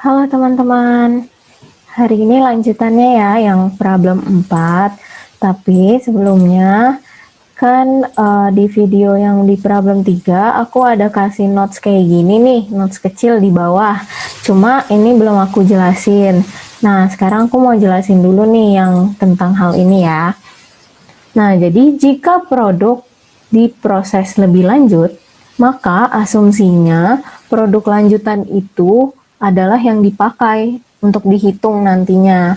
Halo teman-teman, hari ini lanjutannya ya yang problem 4. Tapi sebelumnya kan di video yang di problem 3 aku ada kasih notes kayak gini nih, notes kecil di bawah. Cuma ini belum aku jelasin. Nah, sekarang aku mau jelasin dulu nih yang tentang hal ini ya. Nah, jadi jika produk diproses lebih lanjut, maka asumsinya produk lanjutan itu adalah yang dipakai untuk dihitung nantinya.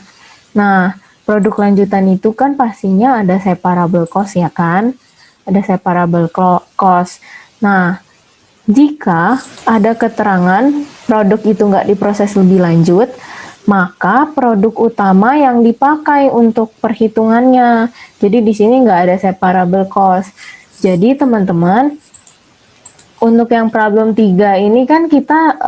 Nah, produk lanjutan itu kan pastinya ada separable cost ya kan? Ada separable cost. Nah, jika ada keterangan produk itu nggak diproses lebih lanjut, maka produk utama yang dipakai untuk perhitungannya. Jadi di sini nggak ada separable cost. Jadi teman-teman, untuk yang problem 3 ini kan kita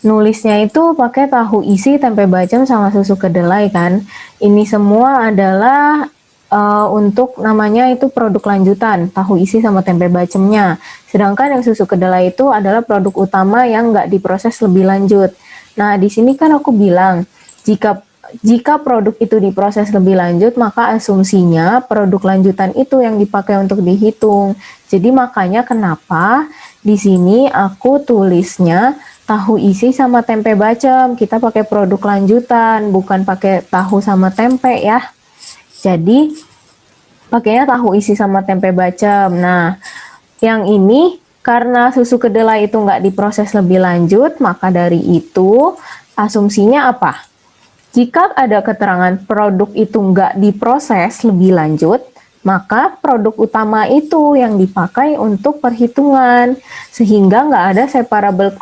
nulisnya itu pakai tahu isi, tempe bacem, sama susu kedelai kan. Ini semua adalah untuk namanya itu produk lanjutan, tahu isi sama tempe bacemnya. Sedangkan yang susu kedelai itu adalah produk utama yang nggak diproses lebih lanjut. Nah, di sini kan aku bilang, jika produk itu diproses lebih lanjut, maka asumsinya produk lanjutan itu yang dipakai untuk dihitung. Jadi makanya kenapa di sini aku tulisnya tahu isi sama tempe bacem. Kita pakai produk lanjutan, bukan pakai tahu sama tempe ya. Jadi pakainya tahu isi sama tempe bacem. Nah, yang ini karena susu kedelai itu nggak diproses lebih lanjut, maka dari itu asumsinya apa? Jika ada keterangan produk itu nggak diproses lebih lanjut, maka produk utama itu yang dipakai untuk perhitungan, sehingga nggak ada separable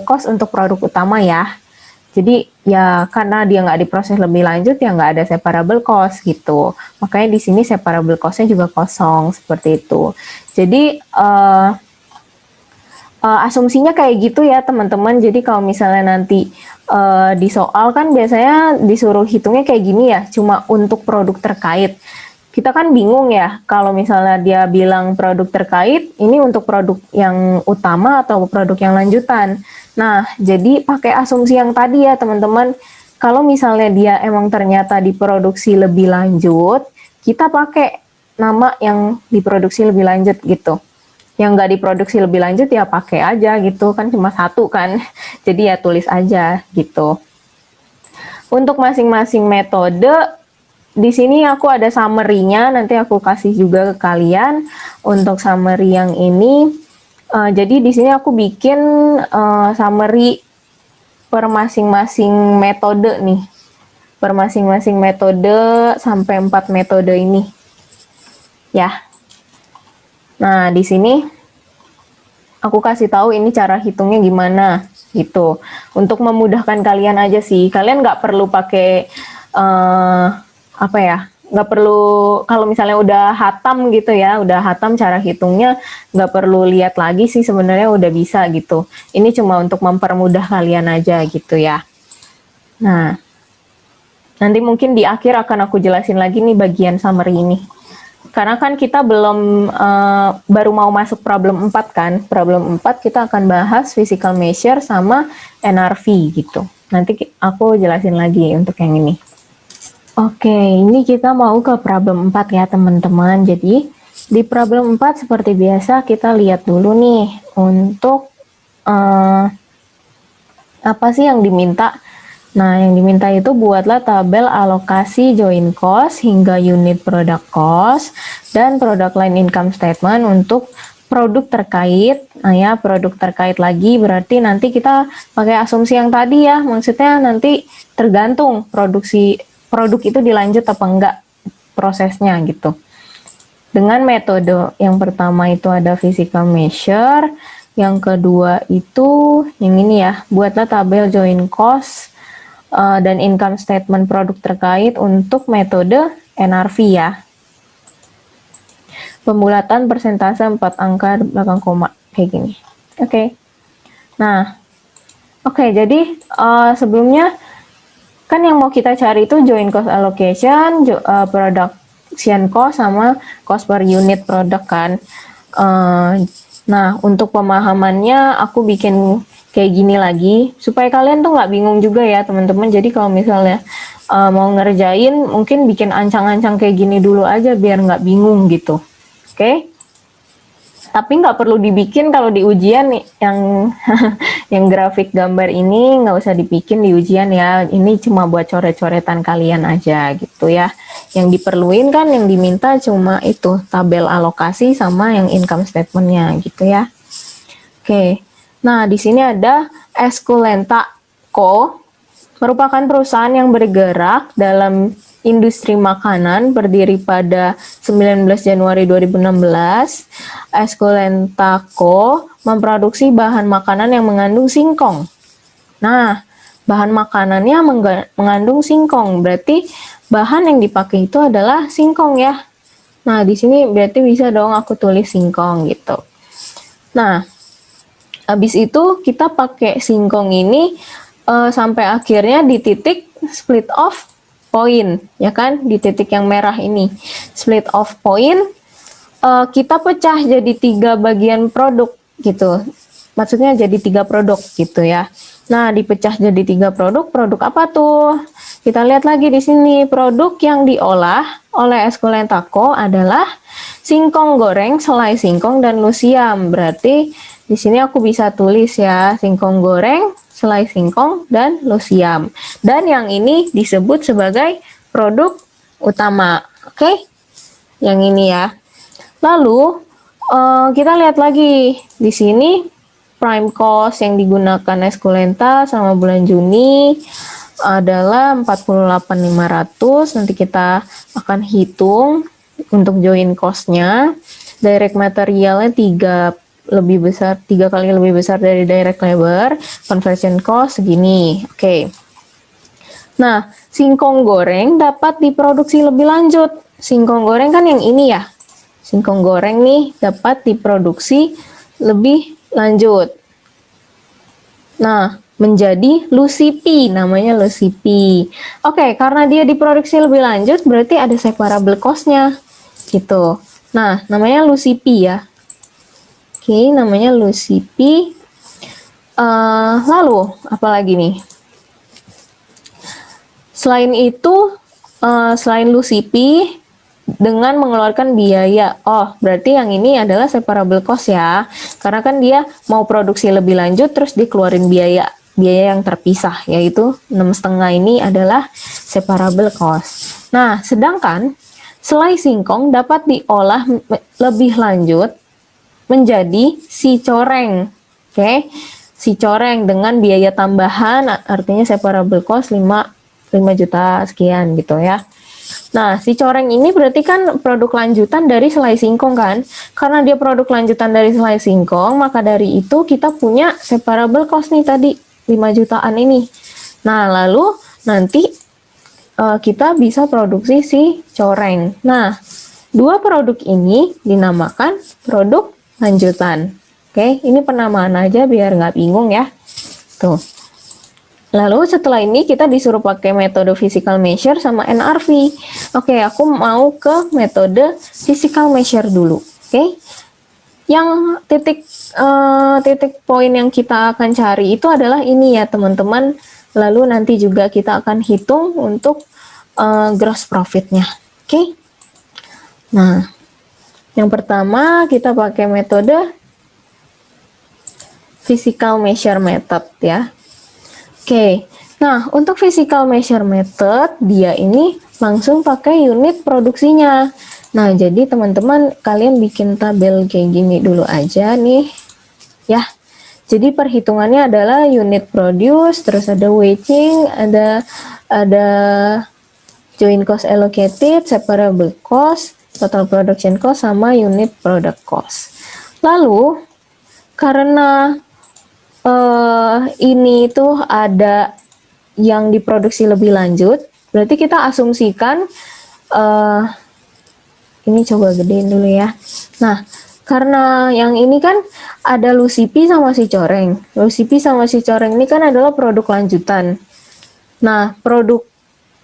cost untuk produk utama ya. Jadi ya karena dia nggak diproses lebih lanjut ya nggak ada separable cost gitu. Makanya di sini separable cost-nya juga kosong seperti itu. Jadi asumsinya kayak gitu ya teman-teman. Jadi kalau misalnya nanti di soal kan biasanya disuruh hitungnya kayak gini ya, cuma untuk produk terkait. Kita kan bingung ya kalau misalnya dia bilang produk terkait, ini untuk produk yang utama atau produk yang lanjutan. Nah, jadi pakai asumsi yang tadi ya teman-teman. Kalau misalnya dia emang ternyata diproduksi lebih lanjut, kita pakai nama yang diproduksi lebih lanjut gitu. Yang nggak diproduksi lebih lanjut ya pakai aja gitu, kan cuma satu kan. Jadi ya tulis aja gitu. Untuk masing-masing metode di sini aku ada summary-nya, nanti aku kasih juga ke kalian untuk summary yang ini. Jadi di sini aku bikin summary per masing-masing metode nih. Per masing-masing metode sampai 4 metode ini. Ya. Nah, di sini aku kasih tahu ini cara hitungnya gimana gitu. Untuk memudahkan kalian aja sih. Kalian nggak perlu pakai apa ya? Nggak perlu kalau misalnya udah hatam gitu ya, udah hatam cara hitungnya, nggak perlu lihat lagi sih sebenarnya udah bisa gitu. Ini cuma untuk mempermudah kalian aja gitu ya. Nah, nanti mungkin di akhir akan aku jelasin lagi nih bagian summary ini. Karena kan kita belum baru mau masuk problem 4 kan. Problem 4 kita akan bahas physical measure sama NRV gitu. Nanti aku jelasin lagi untuk yang ini. Oke, ini kita mau ke problem 4 ya teman-teman. Jadi di problem 4 seperti biasa kita lihat dulu nih untuk apa sih yang diminta. Nah, yang diminta itu buatlah tabel alokasi join cost hingga unit product cost dan product line income statement untuk produk terkait. Nah ya, produk terkait lagi berarti nanti kita pakai asumsi yang tadi ya. Maksudnya nanti tergantung produk itu dilanjut apa enggak prosesnya gitu. Dengan metode yang pertama itu ada physical measure, yang kedua itu yang ini ya, buatlah tabel join cost dan income statement produk terkait untuk metode NRV ya. Pembulatan persentase 4 angka belakang koma kayak gini. Oke. Nah, jadi sebelumnya kan yang mau kita cari itu join cost allocation, production cost sama cost per unit produk kan. Nah, untuk pemahamannya aku bikin kayak gini lagi, supaya kalian tuh nggak bingung juga ya teman-teman. Jadi kalau misalnya mau ngerjain, mungkin bikin ancang-ancang kayak gini dulu aja biar nggak bingung gitu. Oke? Tapi nggak perlu dibikin kalau di ujian nih, yang yang grafik gambar ini nggak usah dibikin di ujian ya. Ini cuma buat coret-coretan kalian aja gitu ya. Yang diperluin kan yang diminta cuma itu tabel alokasi sama yang income statementnya gitu ya. Oke. Nah, di sini ada Esculenta Co. merupakan perusahaan yang bergerak dalam industri makanan, berdiri pada 19 Januari 2016. Esculenta Co. memproduksi bahan makanan yang mengandung singkong. Nah, bahan makanannya mengandung singkong, berarti bahan yang dipakai itu adalah singkong ya. Nah, di sini berarti bisa dong aku tulis singkong gitu. Nah, habis itu kita pakai singkong ini sampai akhirnya di titik split off point, ya kan, di titik yang merah ini split off point. Kita pecah jadi 3 bagian produk gitu, maksudnya jadi 3 produk gitu ya. Nah, dipecah jadi 3 produk, produk apa tuh? Kita lihat lagi di sini, produk yang diolah oleh Esculenta Co adalah singkong goreng, selai singkong, dan lusiam. Berarti di sini aku bisa tulis ya, singkong goreng, selai singkong, dan lusiam. Dan yang ini disebut sebagai produk utama. Oke? Yang ini ya. Lalu kita lihat lagi di sini prime cost yang digunakan Esculenta sama bulan Juni adalah 48.500. Nanti kita akan hitung untuk join cost-nya. Direct materialnya 3 kali lebih besar dari direct labor. Conversion cost segini. Oke. Nah, singkong goreng dapat diproduksi lebih lanjut. Singkong goreng kan yang ini ya. Singkong goreng nih dapat diproduksi lebih lanjut. Nah, menjadi lusipi, namanya lusipi. Oke, karena dia diproduksi lebih lanjut, berarti ada separable cost-nya, gitu. Nah, namanya lusipi ya. Oke, namanya lusipi. Lalu, apa lagi nih? Selain itu, selain lusipi, dengan mengeluarkan biaya. Oh, berarti yang ini adalah separable cost ya. Karena kan dia mau produksi lebih lanjut terus dikeluarin biaya yang terpisah, yaitu 6,5 ini adalah separable cost. Nah, sedangkan selai singkong dapat diolah lebih lanjut menjadi si coreng. Oke. Si coreng dengan biaya tambahan, artinya separable cost 5 juta sekian gitu ya. Nah, si coreng ini berarti kan produk lanjutan dari selai singkong kan? Karena dia produk lanjutan dari selai singkong, maka dari itu kita punya separable cost nih tadi, 5 jutaan ini. Nah, lalu nanti kita bisa produksi si coreng. Nah, 2 produk ini dinamakan produk lanjutan. Oke, ini penamaan aja biar nggak bingung ya. Tuh. Lalu setelah ini kita disuruh pakai metode physical measure sama NRV. Oke, aku mau ke metode physical measure dulu. Oke, yang titik poin yang kita akan cari itu adalah ini ya teman-teman. Lalu nanti juga kita akan hitung untuk gross profitnya. Oke, nah yang pertama kita pakai metode physical measure method ya. Oke, nah untuk physical measure method, dia ini langsung pakai unit produksinya. Nah, jadi teman-teman kalian bikin tabel kayak gini dulu aja nih, ya. Jadi perhitungannya adalah unit produce, terus ada weighting, ada joint cost allocated, separable cost, total production cost, sama unit product cost. Lalu, karena ini tuh ada yang diproduksi lebih lanjut, berarti kita asumsikan ini coba gedein dulu ya. Nah, karena yang ini kan ada lusipi sama si coreng. Lusipi sama si coreng ini kan adalah produk lanjutan. Nah, produk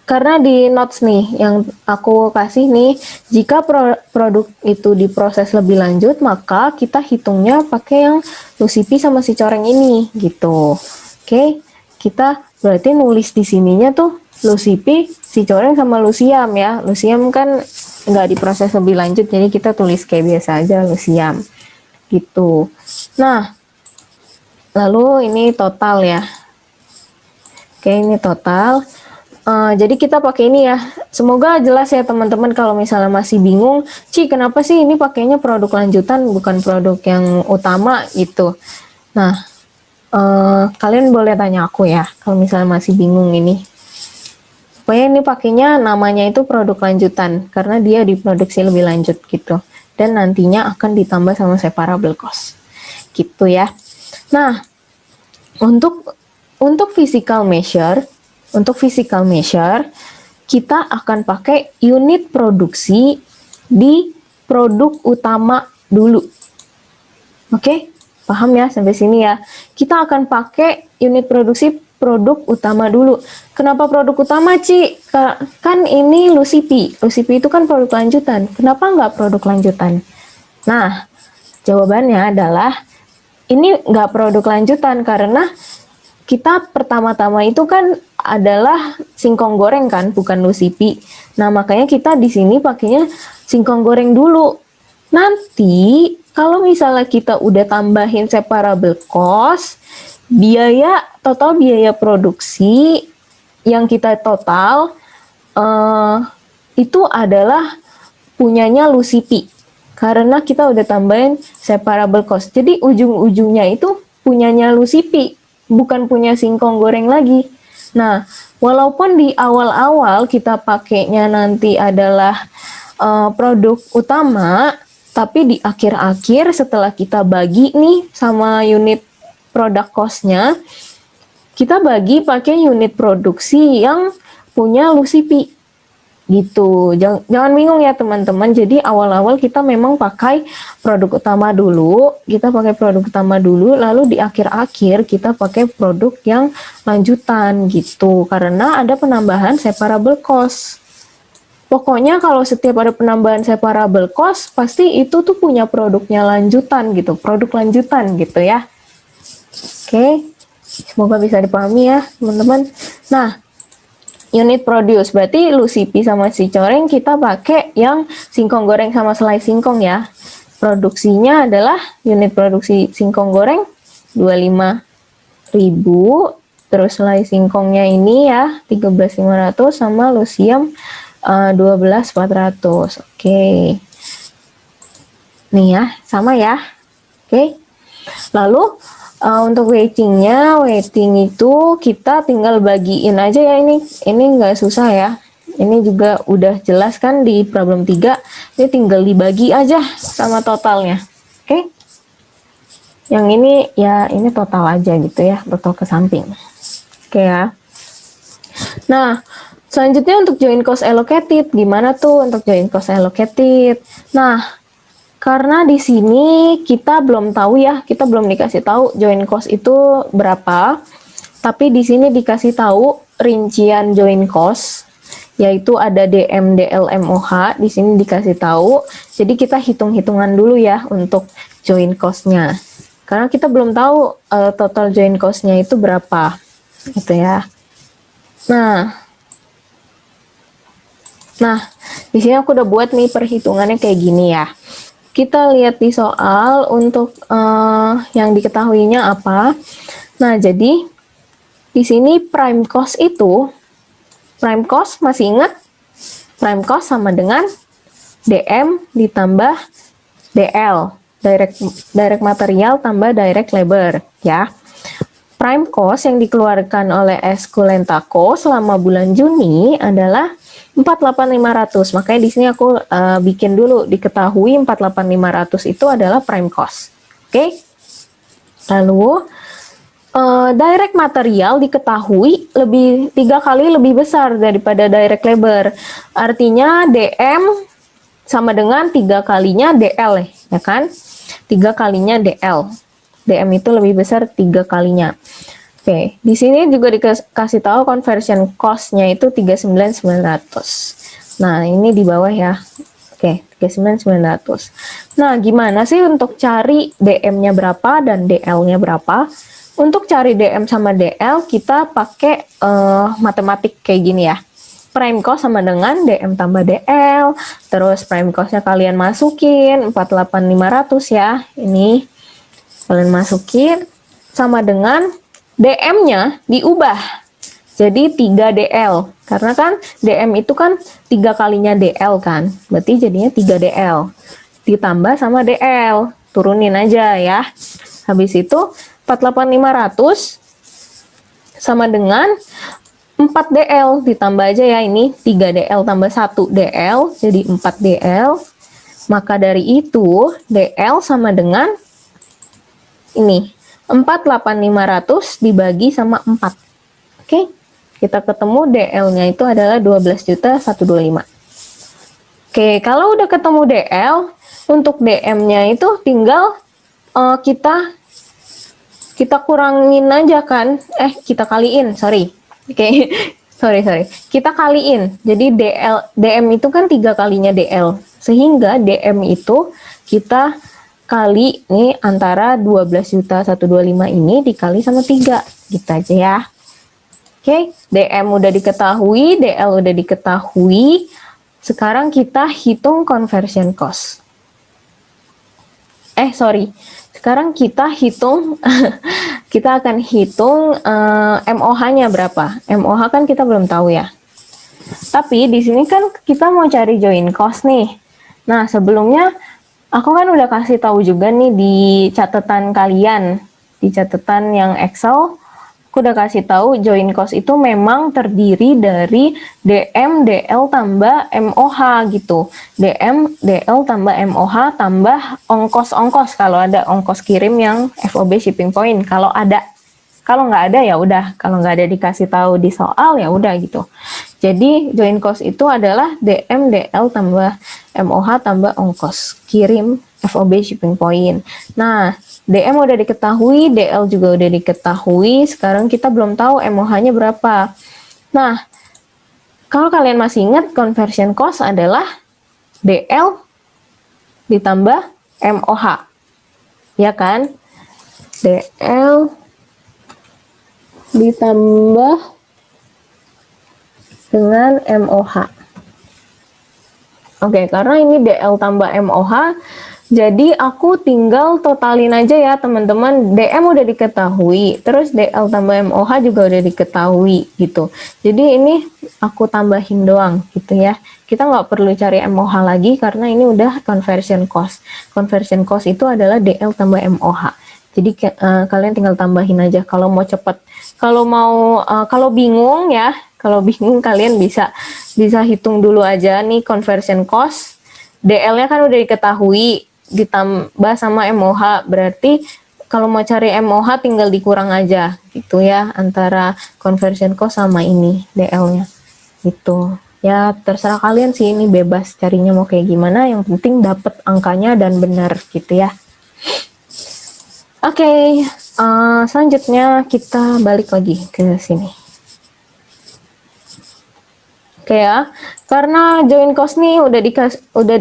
Karena di notes nih yang aku kasih nih, jika produk itu diproses lebih lanjut, maka kita hitungnya pakai yang lusipi sama si coreng ini gitu. Oke, kita berarti nulis di sininya tuh lusipi, si coreng sama lusiam ya. Lusiam kan nggak diproses lebih lanjut, jadi kita tulis kayak biasa aja lusiam gitu. Nah, lalu ini total ya. Oke, ini total. Jadi kita pakai ini ya. Semoga jelas ya teman-teman, kalau misalnya masih bingung, Ci kenapa sih ini pakainya produk lanjutan bukan produk yang utama gitu. Nah, kalian boleh tanya aku ya kalau misalnya masih bingung ini. Pokoknya ini pakainya namanya itu produk lanjutan karena dia diproduksi lebih lanjut gitu. Dan nantinya akan ditambah sama separable cost. Gitu ya. Nah, untuk physical measure, kita akan pakai unit produksi di produk utama dulu. Oke, paham ya sampai sini ya? Kita akan pakai unit produksi produk utama dulu. Kenapa produk utama, Ci? Kan ini lusipi. Lusipi itu kan produk lanjutan. Kenapa nggak produk lanjutan? Nah, jawabannya adalah ini nggak produk lanjutan karena kita pertama-tama itu kan adalah singkong goreng kan, bukan lusipi. Nah, makanya kita di sini pakainya singkong goreng dulu. Nanti kalau misalnya kita udah tambahin separable cost, total biaya produksi yang kita total itu adalah punyanya lusipi. Karena kita udah tambahin separable cost. Jadi ujung-ujungnya itu punyanya lusipi, bukan punya singkong goreng lagi. Nah, walaupun di awal-awal kita pakainya nanti adalah produk utama, tapi di akhir-akhir setelah kita bagi nih sama unit produk cost-nya, kita bagi pakai unit produksi yang punya lusipi. Gitu, jangan bingung ya teman-teman. Jadi awal-awal kita memang pakai produk utama dulu, lalu di akhir-akhir kita pakai produk yang lanjutan gitu, karena ada penambahan separable cost. Pokoknya kalau setiap ada penambahan separable cost, pasti itu tuh punya produknya lanjutan gitu, produk lanjutan gitu ya. Oke, semoga bisa dipahami ya teman-teman. Nah, unit produce berarti lusipi sama si coreng kita pakai yang singkong goreng sama selai singkong ya. Produksinya adalah unit produksi singkong goreng 25.000, terus selai singkongnya ini ya 13.500 sama lusium 12.400. Oke. Nih ya, sama ya. Oke. Lalu untuk weighting itu kita tinggal bagiin aja ya, ini nggak susah ya. Ini juga udah jelas kan di problem 3, ini tinggal dibagi aja sama totalnya. Oke. Yang ini ya, ini total aja gitu ya, total ke samping. Oke ya. Nah, selanjutnya untuk join cost allocated, gimana tuh untuk join cost allocated? Nah, karena di sini kita belum tahu ya, kita belum dikasih tahu join cost itu berapa. Tapi di sini dikasih tahu rincian join cost, yaitu ada DM, DL, MOH. Di sini dikasih tahu. Jadi kita hitung-hitungan dulu ya untuk join cost-nya. Karena kita belum tahu total join cost-nya itu berapa, gitu ya. Nah, di sini aku udah buat nih perhitungannya kayak gini ya. Kita lihat di soal untuk yang diketahuinya apa. Nah, jadi di sini prime cost masih ingat? Prime cost sama dengan DM ditambah DL, direct material tambah direct labor ya. Prime cost yang dikeluarkan oleh Eskul Lentako selama bulan Juni adalah 48.500. Makanya di sini aku bikin dulu diketahui 48.500 itu adalah prime cost. Oke. Lalu direct material diketahui 3 kali lebih besar daripada direct labor. Artinya DM sama dengan 3 kalinya DL ya kan? 3 kalinya DL. DM itu lebih besar 3 kalinya. Oke, di sini juga dikasih tahu conversion cost-nya itu 39.900. Nah, ini di bawah ya. Oke, 39.900. Nah, gimana sih untuk cari DM-nya berapa dan DL-nya berapa? Untuk cari DM sama DL, kita pakai matematik kayak gini ya. Prime cost sama dengan DM tambah DL, terus prime cost-nya kalian masukin 48.500 ya. Ini kalian masukin sama dengan DM-nya diubah jadi 3DL. Karena kan DM itu kan 3 kalinya DL kan. Berarti jadinya 3DL. Ditambah sama DL. Turunin aja ya. Habis itu 48.500 sama dengan 4DL. Ditambah aja ya ini 3DL tambah 1DL. Jadi 4DL. Maka dari itu DL sama dengan ini 48.500 dibagi sama 4. Oke, kita ketemu DL-nya itu adalah 12.125. Oke, kalau udah ketemu DL, untuk DM-nya itu tinggal kita kurangin aja kan. Kita kaliin, sorry. Oke, sorry. Kita kaliin. Jadi DM itu kan 3 kalinya DL. Sehingga DM itu kita kali nih antara 12.125 ini dikali sama 3. Gitu aja ya. Oke, DM udah diketahui, DL udah diketahui. Sekarang kita hitung conversion cost. Sekarang kita hitung, kita akan hitung MOH-nya berapa. MOH kan kita belum tahu ya. Tapi di sini kan kita mau cari join cost nih. Nah, sebelumnya aku kan udah kasih tahu juga nih di catatan kalian, di catatan yang Excel, aku udah kasih tahu join cost itu memang terdiri dari DM, DL tambah MOH gitu. DM, DL tambah MOH tambah ongkos-ongkos kalau ada ongkos kirim yang FOB shipping point kalau ada. Kalau nggak ada ya udah, kalau nggak ada dikasih tahu di soal ya udah gitu. Jadi join cost itu adalah DM, DL tambah MOH tambah ongkos kirim FOB shipping point. Nah, DM udah diketahui, DL juga udah diketahui. Sekarang kita belum tahu MOH-nya berapa. Nah, kalau kalian masih ingat, conversion cost adalah DL ditambah MOH. Ya kan? DL ditambah dengan MOH. Oke, karena ini DL tambah MOH, jadi aku tinggal totalin aja ya teman-teman. DM udah diketahui, terus DL tambah MOH juga udah diketahui gitu. Jadi ini aku tambahin doang gitu ya. Kita nggak perlu cari MOH lagi karena ini udah conversion cost. Conversion cost itu adalah DL tambah MOH. Jadi kalian tinggal tambahin aja kalau mau cepet. Kalau bingung ya, kalau bingung kalian bisa hitung dulu aja nih conversion cost. DL-nya kan udah diketahui ditambah sama MOH, berarti kalau mau cari MOH tinggal dikurang aja gitu ya antara conversion cost sama ini DL-nya. Gitu. Ya terserah kalian sih, ini bebas carinya mau kayak gimana, yang penting dapet angkanya dan benar gitu ya. Oke, selanjutnya kita balik lagi ke sini. Oke ya, karena join cost nih udah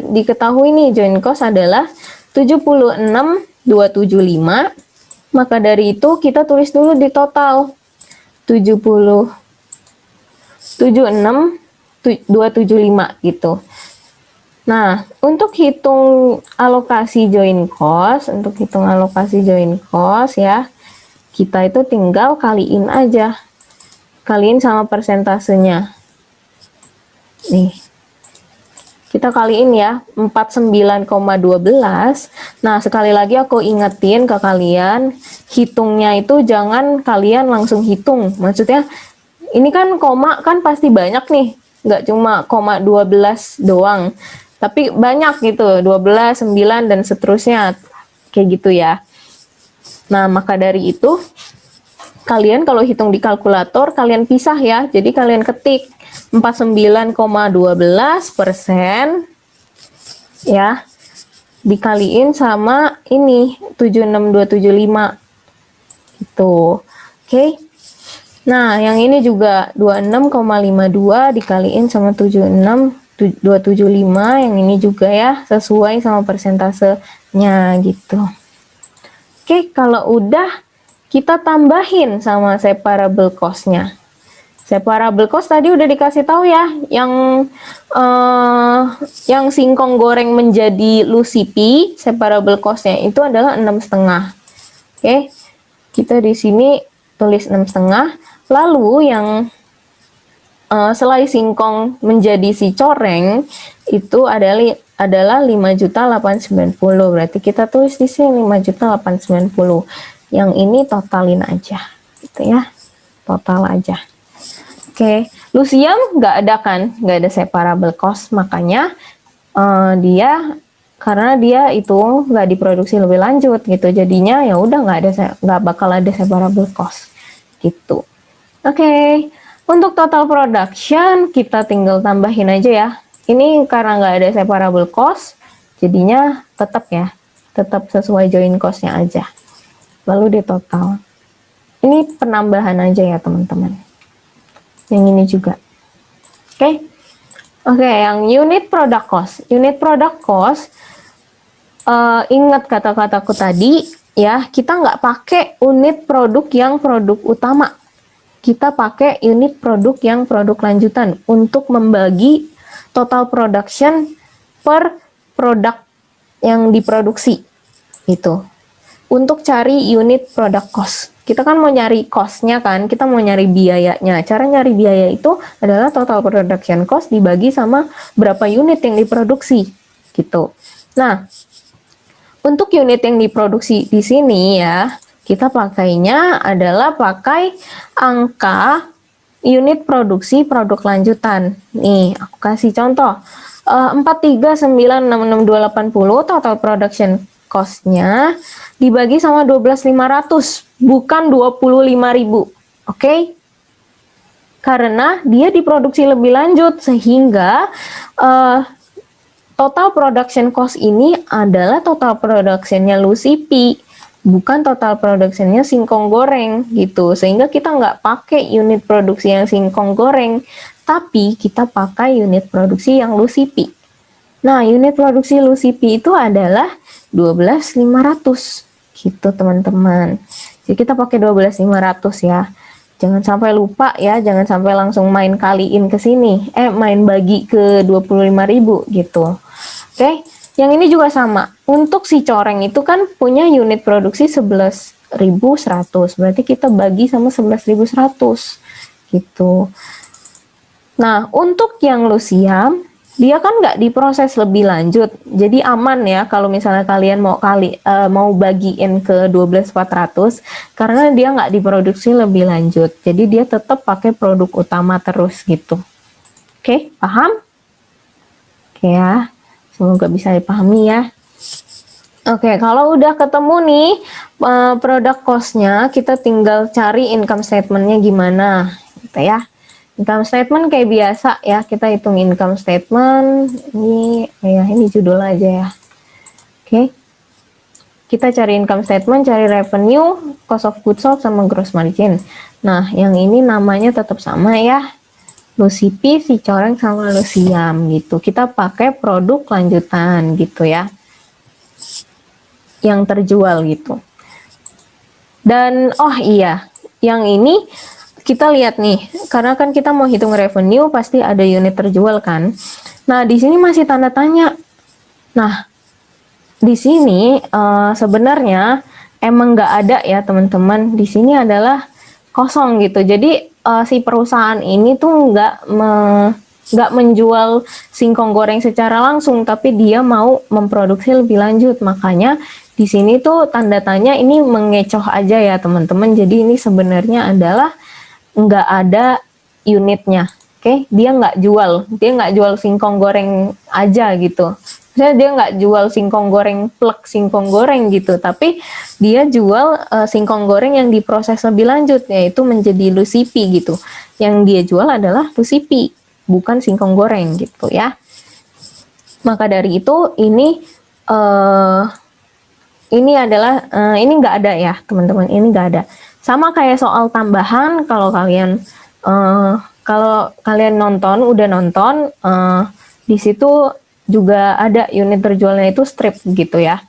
diketahui nih, join cost adalah 76.275. Maka dari itu kita tulis dulu di total 76.275 gitu. Nah, untuk hitung alokasi join cost ya, kita itu tinggal kaliin aja. Kaliin sama persentasenya. Nih. Kita kaliin ya, 49,12. Nah, sekali lagi aku ingetin ke kalian, hitungnya itu jangan kalian langsung hitung. Maksudnya, ini kan koma kan pasti banyak nih. Nggak cuma koma 12 doang. Tapi banyak gitu, 12, 9, dan seterusnya. Kayak gitu ya. Nah, maka dari itu, kalian kalau hitung di kalkulator, kalian pisah ya. Jadi kalian ketik 49,12% ya, dikaliin sama ini, 76.275. Gitu. Oke. Nah, yang ini juga 26,52 dikaliin sama 275, yang ini juga ya sesuai sama persentasenya gitu. Oke, kalau udah kita tambahin sama separable cost-nya. Separable cost tadi udah dikasih tahu ya, yang singkong goreng menjadi lusipi, separable cost-nya itu adalah 6,5. Oke, kita di sini tulis 6,5. Lalu yang selai singkong menjadi si coreng itu adalah 5.890.000. Berarti kita tulis di sini 5.890.000. Yang ini totalin aja, gitu ya. Total aja. Oke, lusiam nggak ada kan, nggak ada separable cost, makanya karena dia itu nggak diproduksi lebih lanjut gitu, jadinya ya udah nggak bakal ada separable cost gitu. Oke, untuk total production kita tinggal tambahin aja ya. Ini karena nggak ada separable cost, jadinya tetap sesuai join cost-nya aja. Lalu di total. Ini penambahan aja ya teman-teman. Yang ini juga. Oke, yang unit product cost. Unit product cost, ingat kata-kataku tadi ya, kita nggak pakai unit produk yang produk utama. Kita pakai unit produk yang produk lanjutan untuk membagi total production per produk yang diproduksi. Itu. Untuk cari unit product cost. Kita kan mau nyari cost-nya kan, kita mau nyari biayanya. Cara nyari biaya itu adalah total production cost dibagi sama berapa unit yang diproduksi, gitu. Nah, untuk unit yang diproduksi di sini ya, kita pakainya adalah pakai angka unit produksi produk lanjutan. Nih, aku kasih contoh. 43966280 total production cost-nya dibagi sama 12.500, bukan 25.000. Oke? Karena dia diproduksi lebih lanjut, sehingga total production cost ini adalah total production-nya lusipi, bukan total production-nya singkong goreng gitu. Sehingga kita nggak pakai unit produksi yang singkong goreng, tapi kita pakai unit produksi yang lusipi. Nah, unit produksi lusipi itu adalah 12.500 gitu teman-teman. Jadi kita pakai 12.500 ya. Jangan sampai lupa ya, jangan sampai langsung main kaliin ke sini. Main bagi ke 25.000 gitu. Oke, yang ini juga sama. Untuk si coreng itu kan punya unit produksi 11.100. Berarti kita bagi sama 11.100 gitu. Nah, untuk yang lusiam, dia kan nggak diproses lebih lanjut, jadi aman ya kalau misalnya kalian mau bagiin ke 12.400, karena dia nggak diproduksi lebih lanjut, jadi dia tetap pakai produk utama terus gitu. Oke, paham? Oke ya, semoga bisa dipahami ya. Oke, kalau udah ketemu nih produk cost-nya, kita tinggal cari income statement-nya gimana gitu ya. Income statement kayak biasa ya, kita hitung income statement. Ini judul aja ya. Oke. Kita cari income statement, cari revenue, cost of goods sold, sama gross margin. Nah, yang ini namanya tetap sama ya. Lusipi, si coreng, sama lusiam gitu. Kita pakai produk lanjutan gitu ya. Yang terjual gitu. Dan oh iya, yang ini kita lihat nih, karena kan kita mau hitung revenue, pasti ada unit terjual kan. Nah, di sini masih tanda tanya. Nah, di sini sebenarnya emang nggak ada ya teman-teman. Di sini adalah kosong gitu. Jadi si perusahaan ini tuh nggak menjual singkong goreng secara langsung, tapi dia mau memproduksi lebih lanjut. Makanya di sini tuh tanda tanya ini mengecoh aja ya teman-teman. Jadi ini sebenarnya adalah nggak ada unitnya. Oke, dia nggak jual singkong goreng aja gitu. Misalnya dia nggak jual singkong goreng plek singkong goreng gitu, tapi dia jual singkong goreng yang diproses lebih lanjut, yaitu menjadi lusipi gitu. Yang dia jual adalah lusipi, bukan singkong goreng gitu ya. Maka dari itu ini ini nggak ada ya teman-teman, ini nggak ada. Sama kayak soal tambahan, kalau kalian udah nonton, di situ juga ada unit terjualnya itu strip gitu ya.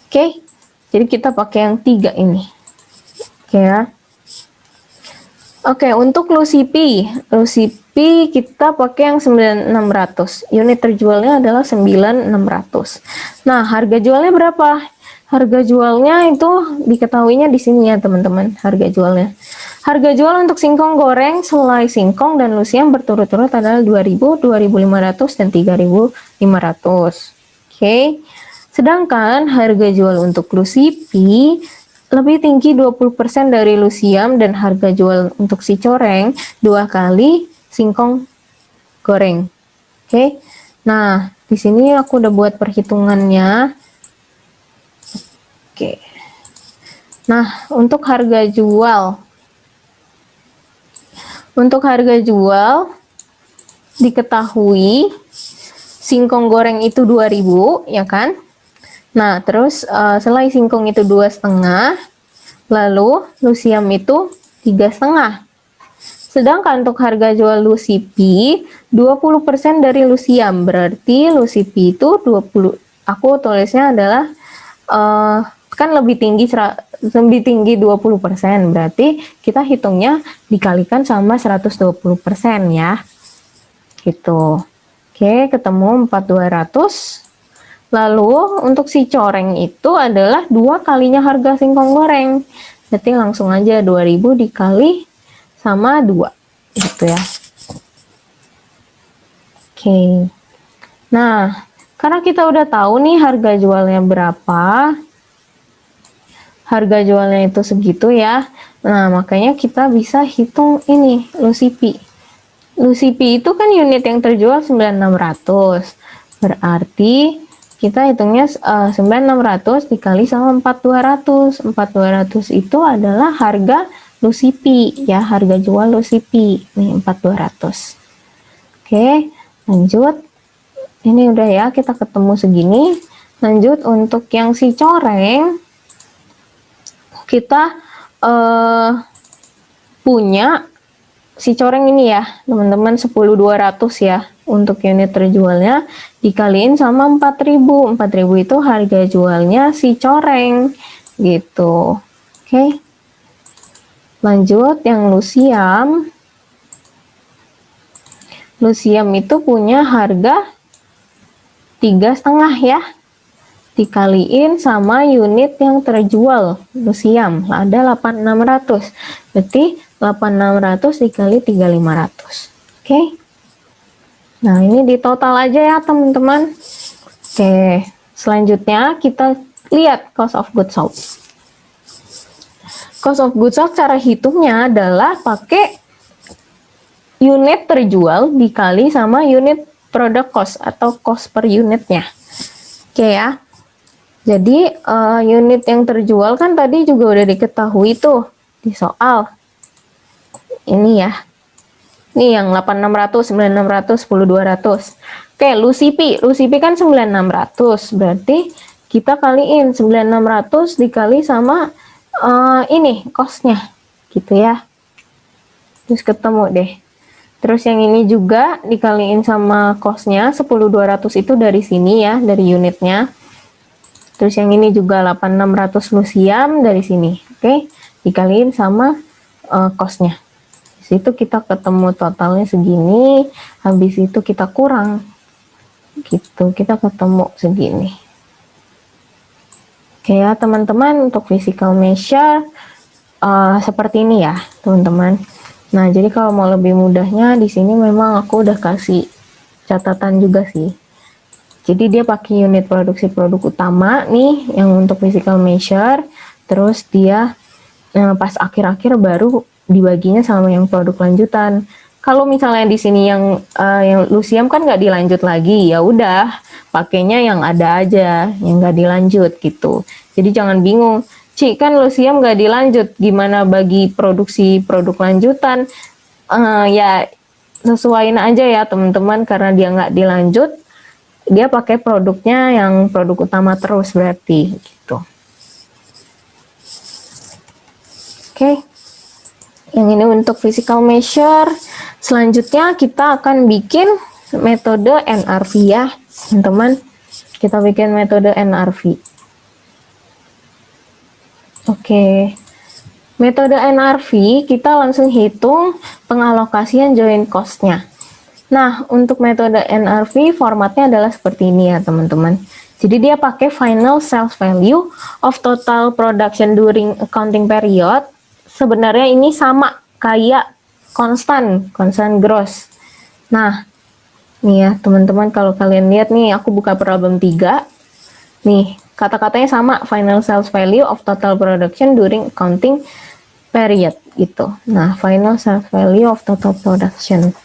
Oke, jadi kita pakai yang 3 ini. Oke ya. Oke, untuk Lucipi kita pakai yang 9600. Unit terjualnya adalah 9600. Nah, harga jualnya berapa? Harga jualnya itu diketahuinya di sini ya, teman-teman. Harga jualnya. Harga jual untuk singkong goreng, selai singkong dan lusiam berturut-turut adalah 2000, 2500 dan 3500. Oke. Sedangkan harga jual untuk Lucipi lebih tinggi 20% dari lusiam dan harga jual untuk si coreng 2 kali singkong goreng. Oke. Nah, di sini aku udah buat perhitungannya. Oke. Nah, untuk harga jual diketahui singkong goreng itu 2000 ya kan. Nah, terus selai singkong itu 2,5, lalu lusiam itu 3,5. Sedangkan untuk harga jual Lucipi 20% dari lusiam, berarti Lucipi itu 20, aku tulisnya adalah kan lebih tinggi 20%, berarti kita hitungnya dikalikan sama 120% ya. Gitu. Oke, ketemu 4.200. Lalu untuk si coreng itu adalah 2 kalinya harga singkong goreng. Berarti langsung aja 2000 dikali sama 2 gitu ya. Oke. Nah, karena kita udah tahu nih harga jualnya berapa, harga jualnya itu segitu ya. Nah, makanya kita bisa hitung ini Lucipi. Lucipi itu kan unit yang terjual 9600. Berarti kita hitungnya 9600 dikali sama 4200. 4200 itu adalah harga Lucipi ya, harga jual Lucipi. Nih 4200. Oke, lanjut. Ini udah ya, kita ketemu segini. Lanjut untuk yang si coreng, kita punya si coreng ini ya, teman-teman, 10.200 ya untuk unit terjualnya dikaliin sama 4000. 4000 itu harga jualnya si coreng gitu. Oke. Lanjut yang lusiam. Lusiam itu punya harga 3,5 ya. Dikaliin sama unit yang terjual lusiam ada 8600. Berarti 8600 dikali 3500. Oke. Nah, ini di total aja ya, teman-teman. Oke. Selanjutnya kita lihat cost of goods sold. Cost of goods sold cara hitungnya adalah pakai unit terjual dikali sama unit product cost atau cost per unitnya. Oke ya. Jadi unit yang terjual kan tadi juga udah diketahui tuh di soal. Ini ya. Ini yang 8600, 9600, 10200. Oke, Lucipi kan 9600. Berarti kita kaliin 9600 dikali sama ini costnya. Gitu ya. Terus ketemu deh. Terus yang ini juga dikaliin sama costnya 10200 itu dari sini ya, dari unitnya. Terus yang ini juga 8600 lusiam dari sini. Oke, dikaliin sama costnya. Di situ kita ketemu totalnya segini, habis itu kita kurang. Gitu, kita ketemu segini. Oke ya, teman-teman, untuk physical measure seperti ini ya, teman-teman. Nah, jadi kalau mau lebih mudahnya di sini memang aku udah kasih catatan juga sih. Jadi dia pakai unit produksi produk utama nih yang untuk physical measure, terus dia pas akhir-akhir baru dibaginya sama yang produk lanjutan. Kalau misalnya di sini yang lusiam kan nggak dilanjut lagi, ya udah pakainya yang ada aja, yang nggak dilanjut gitu. Jadi jangan bingung, Ci kan lusiam nggak dilanjut, gimana bagi produksi produk lanjutan? Ya sesuaiin aja ya teman-teman, karena dia nggak dilanjut, dia pakai produknya yang produk utama terus berarti gitu. Oke. Yang ini untuk physical measure. Selanjutnya kita akan bikin metode NRV ya, teman-teman. Kita bikin metode NRV. Oke. Metode NRV kita langsung hitung pengalokasian joint cost-nya. Nah, untuk metode NRV formatnya adalah seperti ini ya, teman-teman. Jadi dia pakai final sales value of total production during accounting period. Sebenarnya ini sama kayak constant gross. Nah, nih ya, teman-teman, kalau kalian lihat nih, aku buka problem 3. Nih, kata-katanya sama, final sales value of total production during accounting period gitu. Nah, final sales value of total production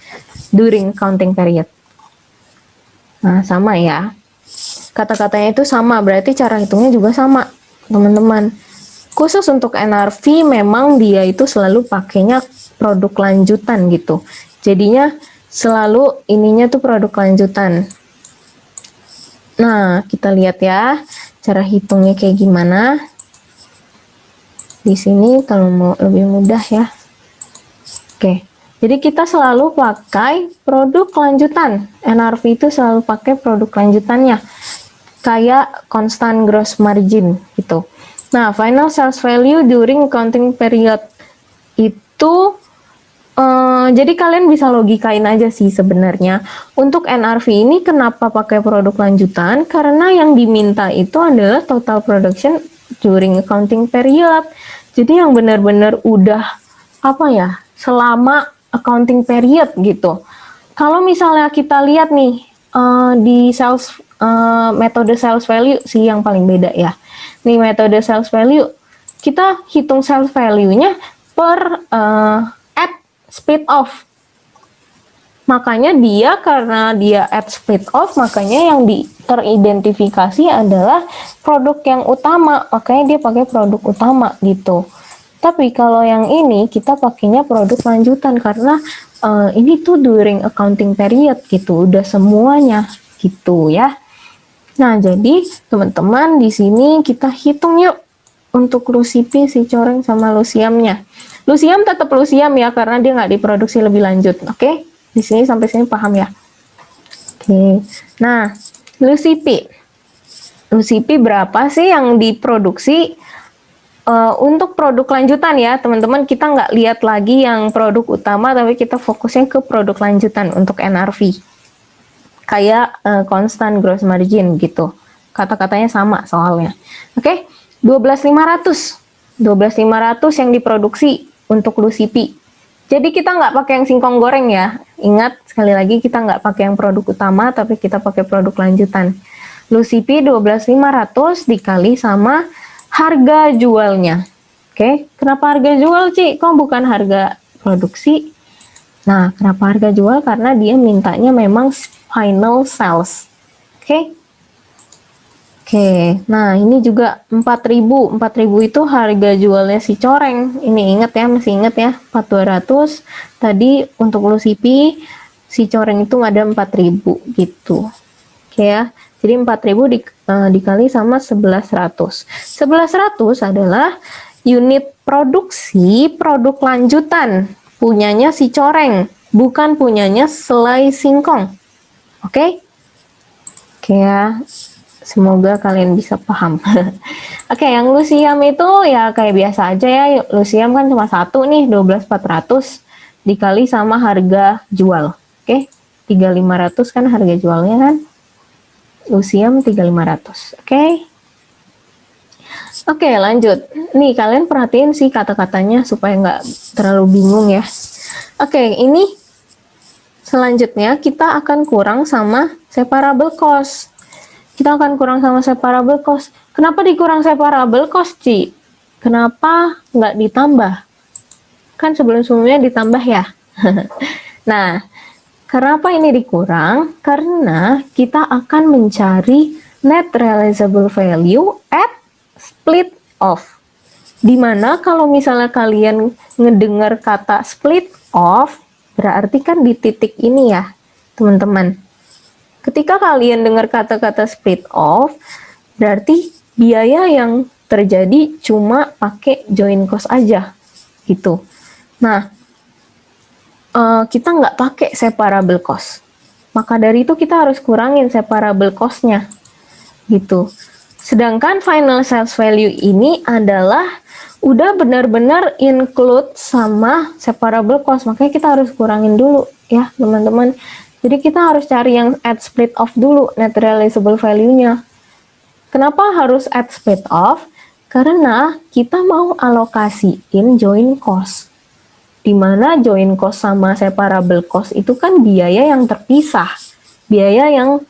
during counting period. Nah, sama ya. Kata-katanya itu sama, berarti cara hitungnya juga sama, teman-teman. Khusus untuk NRV memang dia itu selalu pakainya produk lanjutan gitu. Jadinya selalu ininya tuh produk lanjutan. Nah, kita lihat ya cara hitungnya kayak gimana. Di sini kalau mau lebih mudah ya. Oke. Jadi kita selalu pakai produk lanjutan. NRV itu selalu pakai produk lanjutannya. Kayak constant gross margin gitu. Nah, final sales value during accounting period itu jadi kalian bisa logikain aja sih sebenarnya. Untuk NRV ini kenapa pakai produk lanjutan? Karena yang diminta itu adalah total production during accounting period. Jadi yang benar-benar udah apa ya, selama accounting period gitu. Kalau misalnya kita lihat nih di sales metode sales value sih yang paling beda ya. Nih metode sales value kita hitung sales value-nya per at split off. Makanya dia karena dia at split off, makanya yang teridentifikasi adalah produk yang utama. Makanya dia pakai produk utama gitu. Tapi kalau yang ini kita pakainya produk lanjutan karena ini tuh during accounting period gitu, udah semuanya gitu ya. Nah, jadi teman-teman di sini kita hitung yuk untuk lusipi, si coreng sama lusiamnya. Lusiam tetap lusiam ya karena dia nggak diproduksi lebih lanjut. Oke? Di sini sampai sini paham ya? Oke. Nah, lusipi. Lusipi berapa sih yang diproduksi? Untuk produk lanjutan ya teman-teman, kita nggak lihat lagi yang produk utama, tapi kita fokusnya ke produk lanjutan untuk NRV. Kayak constant gross margin gitu. Kata-katanya sama soalnya. Oke, 12.500. 12.500 yang diproduksi untuk lusipi. Jadi kita nggak pakai yang singkong goreng ya. Ingat, sekali lagi kita nggak pakai yang produk utama, tapi kita pakai produk lanjutan. Lusipi 12.500 dikali sama harga jualnya. Oke, kenapa harga jual, Ci? Kok bukan harga produksi? Nah, kenapa harga jual? Karena dia mintanya memang final sales. Oke. Oke, nah ini juga 4.000. 4.000 itu harga jualnya si coreng. Ini ingat ya, masih ingat ya, 4.200. Tadi untuk lusipi, si coreng itu ada 4.000 gitu. Oke ya. Jadi 4.000 dikali sama 11.100. 11.100 adalah unit produksi produk lanjutan punyanya si coreng, bukan punyanya selai singkong. Oke? Oke ya. Semoga kalian bisa paham. Oke, yang lusiam itu ya kayak biasa aja ya. Lusiam kan cuma satu nih, 12.400 dikali sama harga jual. Oke? 3.500 kan harga jualnya kan? Lusiam 3.500. Oke. Oke, lanjut. Nih, kalian perhatiin sih kata-katanya supaya nggak terlalu bingung ya. Oke, ini selanjutnya kita akan kurang sama separable cost. Kita akan kurang sama separable cost. Kenapa dikurang separable cost, Ci? Kenapa nggak ditambah? Kan sebelum-sebelumnya ditambah ya. Nah, kenapa ini dikurang? Karena kita akan mencari net realizable value at split off. Dimana kalau misalnya kalian ngedengar kata split off, berarti kan di titik ini ya, teman-teman. Ketika kalian dengar kata-kata split off, berarti biaya yang terjadi cuma pakai joint cost aja. gitu. Nah, kita nggak pakai separable cost. Maka dari itu kita harus kurangin separable cost-nya gitu. Sedangkan final sales value ini adalah udah benar-benar include sama separable cost, makanya kita harus kurangin dulu ya teman-teman. Jadi kita harus cari yang add split off dulu net realizable value-nya. Kenapa harus add split off? Karena kita mau alokasiin joint cost, dimana joint cost sama separable cost itu kan biaya yang terpisah, biaya yang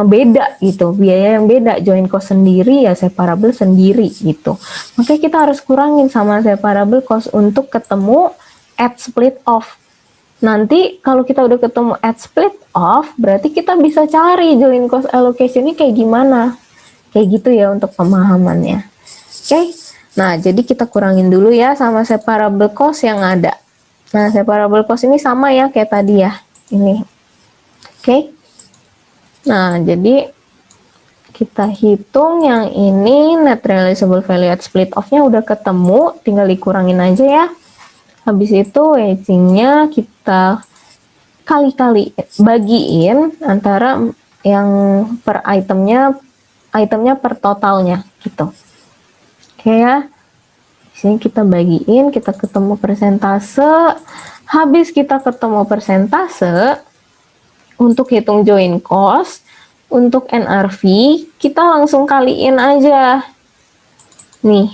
beda gitu, biaya yang beda, joint cost sendiri ya separable sendiri gitu. Makanya kita harus kurangin sama separable cost untuk ketemu add split off. Nanti kalau kita udah ketemu add split off, berarti kita bisa cari joint cost allocation ini kayak gimana, kayak gitu ya untuk pemahamannya. Oke. Nah, jadi kita kurangin dulu ya sama separable cost yang ada. Nah, separable cost ini sama ya kayak tadi ya. Ini. Oke. Nah, jadi kita hitung yang ini net realizable value at split off-nya udah ketemu, tinggal dikurangin aja ya. Habis itu waging-nya kita kali-kali bagiin antara yang per itemnya per totalnya gitu. Oke ya. Di sini kita bagiin, kita ketemu persentase. Habis kita ketemu persentase, untuk hitung joint cost, untuk NRV, kita langsung kaliin aja. Nih.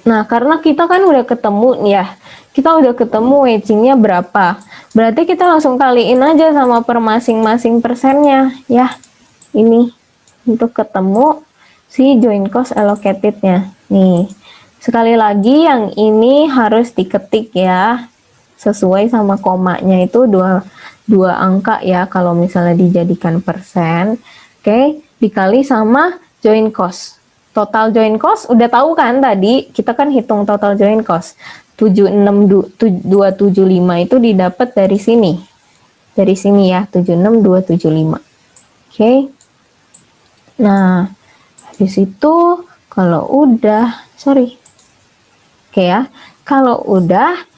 Nah, karena kita kan udah ketemu ya, kita udah ketemu waging-nya berapa. Berarti kita langsung kaliin aja sama per masing-masing persennya ya. Ini untuk ketemu si joint cost allocated-nya. Nih, sekali lagi yang ini harus diketik ya, sesuai sama komanya itu dua angka ya kalau misalnya dijadikan persen. Oke, dikali sama joint cost. Total joint cost udah tahu kan tadi, kita kan hitung total joint cost. 76275 itu didapat dari sini. Dari sini ya, 76275. Oke. Nah, habis itu kalau udah, Oke ya, kalau udah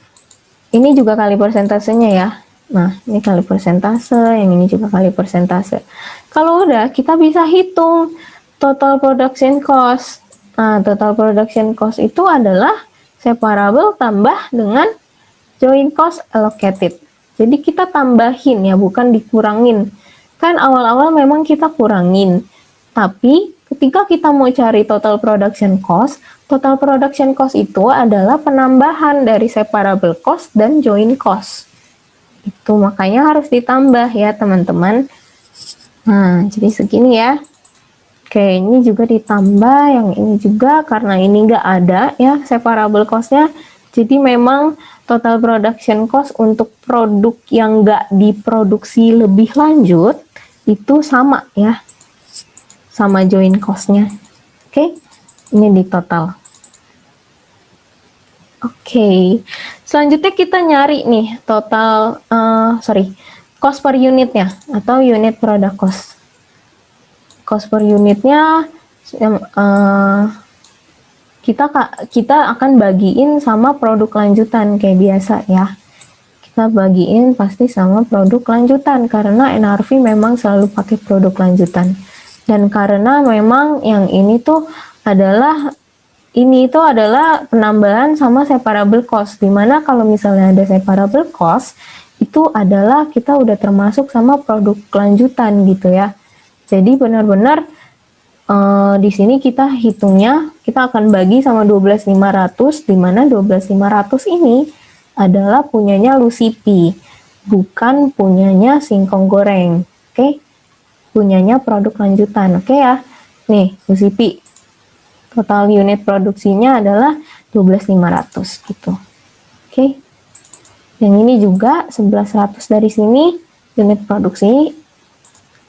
ini juga kali persentasenya ya. Nah, ini kali persentase, yang ini juga kali persentase. Kalau udah, kita bisa hitung total production cost. Nah, total production cost itu adalah separable tambah dengan joint cost allocated. Jadi kita tambahin ya, bukan dikurangin. Kan awal-awal memang kita kurangin. Tapi ketika kita mau cari total production cost itu adalah penambahan dari separable cost dan joint cost. Itu makanya harus ditambah ya teman-teman. Nah, jadi segini ya. Oke, ini juga ditambah, yang ini juga karena ini nggak ada ya separable cost-nya. Jadi memang total production cost untuk produk yang nggak diproduksi lebih lanjut itu sama ya, sama joint cost-nya. Oke, ini di total. Oke, selanjutnya kita nyari nih total, cost per unitnya atau unit product cost. Cost per unitnya kita akan bagiin sama produk lanjutan kayak biasa ya. Kita bagiin pasti sama produk lanjutan karena NRV memang selalu pakai produk lanjutan. Dan karena memang yang ini tuh adalah penambahan sama separable cost, dimana kalau misalnya ada separable cost itu adalah kita udah termasuk sama produk lanjutan gitu ya. Jadi benar-benar di sini kita hitungnya, kita akan bagi sama 12.500, dimana 12.500 ini adalah punyanya Lucipi, bukan punyanya Singkong Goreng. Oke, punyanya produk lanjutan. Oke ya, nih Lucipi. Total unit produksinya adalah 12.500 gitu. Oke. Yang ini juga 11.100 dari sini unit produksi.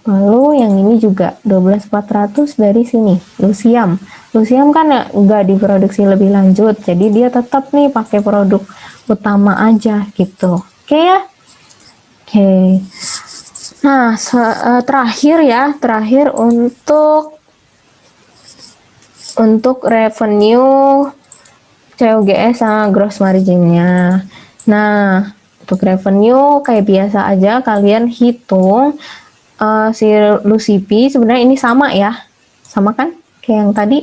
Lalu yang ini juga 12.400 dari sini. Luciam. Luciam kan nggak diproduksi lebih lanjut. Jadi dia tetap nih pakai produk utama aja gitu. Oke ya. Oke. Nah, terakhir untuk untuk revenue COGS sama gross marginnya. Nah, untuk revenue kayak biasa aja kalian hitung si Lucipi sebenarnya ini sama ya. Sama kan? Kayak yang tadi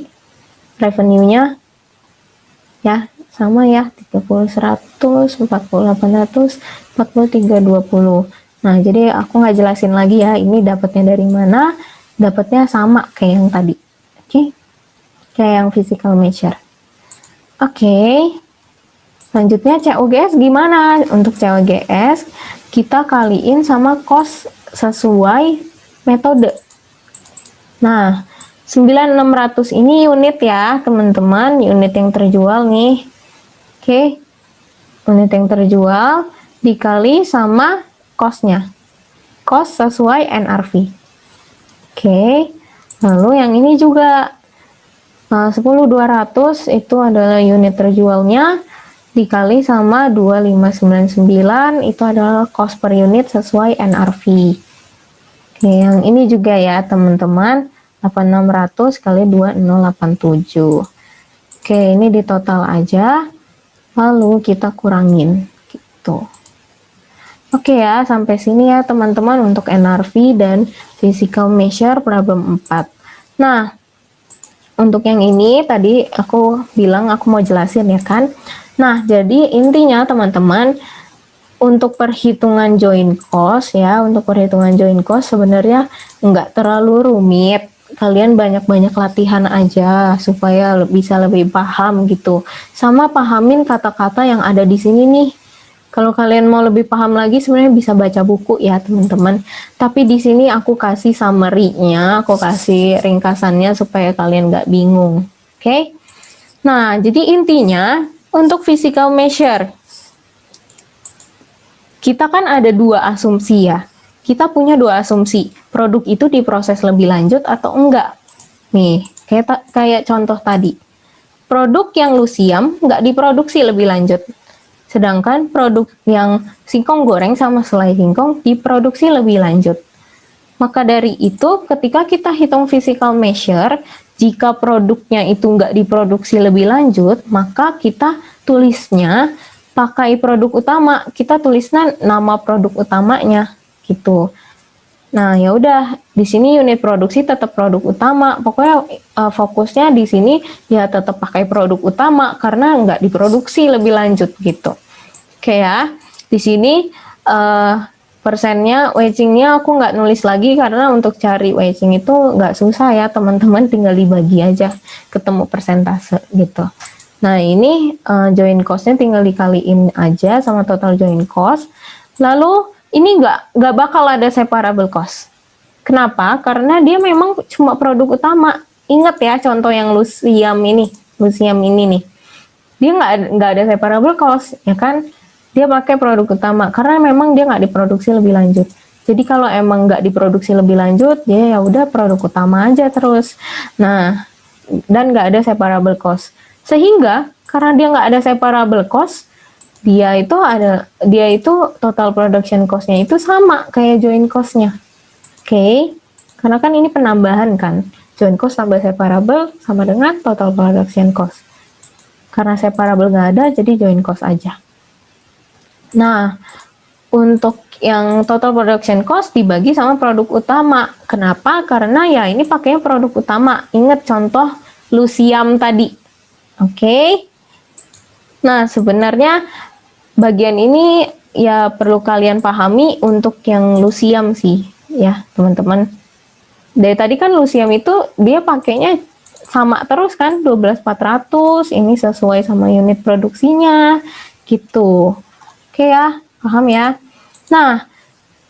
revenue-nya ya, sama ya. 30 100, 40 800, 43 20. Nah, jadi aku nggak jelasin lagi ya, ini dapatnya dari mana? Dapatnya sama kayak yang tadi. Oke. Kayak yang physical measure. Oke. Selanjutnya COGS gimana? Untuk COGS kita kaliin sama cost sesuai metode. Nah, 9600 ini unit ya, teman-teman, unit yang terjual nih. Oke. Unit yang terjual dikali sama cost-nya. Cost sesuai NRV. Oke. Lalu yang ini juga 10.200 itu adalah unit terjualnya dikali sama 2599 itu adalah cost per unit sesuai NRV. Oke, yang ini juga ya teman-teman, 8600 kali 2087. Oke, ini di total aja lalu kita kurangin gitu. Oke ya, sampai sini ya teman-teman untuk NRV dan physical measure problem 4. Nah, untuk yang ini tadi aku bilang aku mau jelasin ya kan. Nah, jadi intinya teman-teman untuk perhitungan joint cost ya, untuk perhitungan joint cost sebenarnya nggak terlalu rumit. Kalian banyak-banyak latihan aja supaya bisa lebih paham gitu. Sama pahamin kata-kata yang ada di sini nih. Kalau kalian mau lebih paham lagi sebenarnya bisa baca buku ya teman-teman. Tapi di sini aku kasih summary-nya, aku kasih ringkasannya supaya kalian nggak bingung. Oke? Nah, jadi intinya untuk physical measure kita kan ada dua asumsi ya. Kita punya dua asumsi. Produk itu diproses lebih lanjut atau enggak. Nih, kayak contoh tadi. Produk yang lusiam nggak diproduksi lebih lanjut. Sedangkan produk yang singkong goreng sama selai singkong diproduksi lebih lanjut. Maka dari itu, ketika kita hitung physical measure, jika produknya itu nggak diproduksi lebih lanjut, maka kita tulisnya pakai produk utama. Kita tulisnya nama produk utamanya, gitu. Nah, ya udah di sini unit produksi tetap produk utama. Pokoknya fokusnya di sini ya tetap pakai produk utama karena nggak diproduksi lebih lanjut gitu. Oke ya, di sini persennya, weightingnya aku nggak nulis lagi karena untuk cari weighting itu nggak susah ya teman-teman, tinggal dibagi aja ketemu persentase gitu. Nah ini joint cost-nya tinggal dikaliin aja sama total joint cost. Lalu ini nggak bakal ada separable cost. Kenapa? Karena dia memang cuma produk utama. Ingat ya contoh yang lusiam ini nih. Dia nggak ada separable cost, ya kan? Dia pakai produk utama karena memang dia nggak diproduksi lebih lanjut. Jadi kalau emang nggak diproduksi lebih lanjut, dia ya udah produk utama aja terus. Nah, dan nggak ada separable cost. Sehingga karena dia nggak ada separable cost, dia itu total production cost-nya itu sama kayak joint cost-nya. Oke, karena kan ini penambahan kan. Joint cost tambah separable sama dengan total production cost. Karena separable nggak ada, jadi joint cost aja. Nah, untuk yang total production cost dibagi sama produk utama. Kenapa? Karena ya ini pakainya produk utama. Ingat contoh lusiam tadi. Oke. Nah, sebenarnya bagian ini ya perlu kalian pahami untuk yang lusiam sih ya teman-teman. Dari tadi kan lusiam itu dia pakainya sama terus kan 12.400, ini sesuai sama unit produksinya gitu. Oke ya, paham ya. Nah,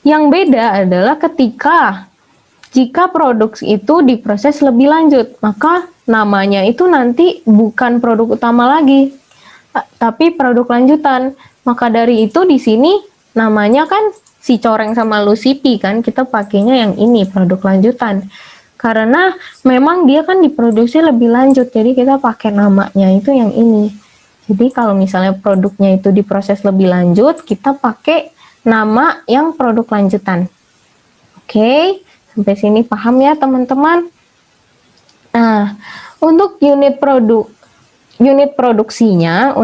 yang beda adalah ketika jika produk itu diproses lebih lanjut, maka namanya itu nanti bukan produk utama lagi, tapi produk lanjutan. Maka dari itu di sini namanya kan si coreng sama lusipi kan kita pakainya yang ini produk lanjutan. Karena memang dia kan diproduksi lebih lanjut, jadi kita pakai namanya itu yang ini. Jadi kalau misalnya produknya itu diproses lebih lanjut, kita pakai nama yang produk lanjutan. Oke, sampai sini paham ya teman-teman? Nah, Untuk unit produksinya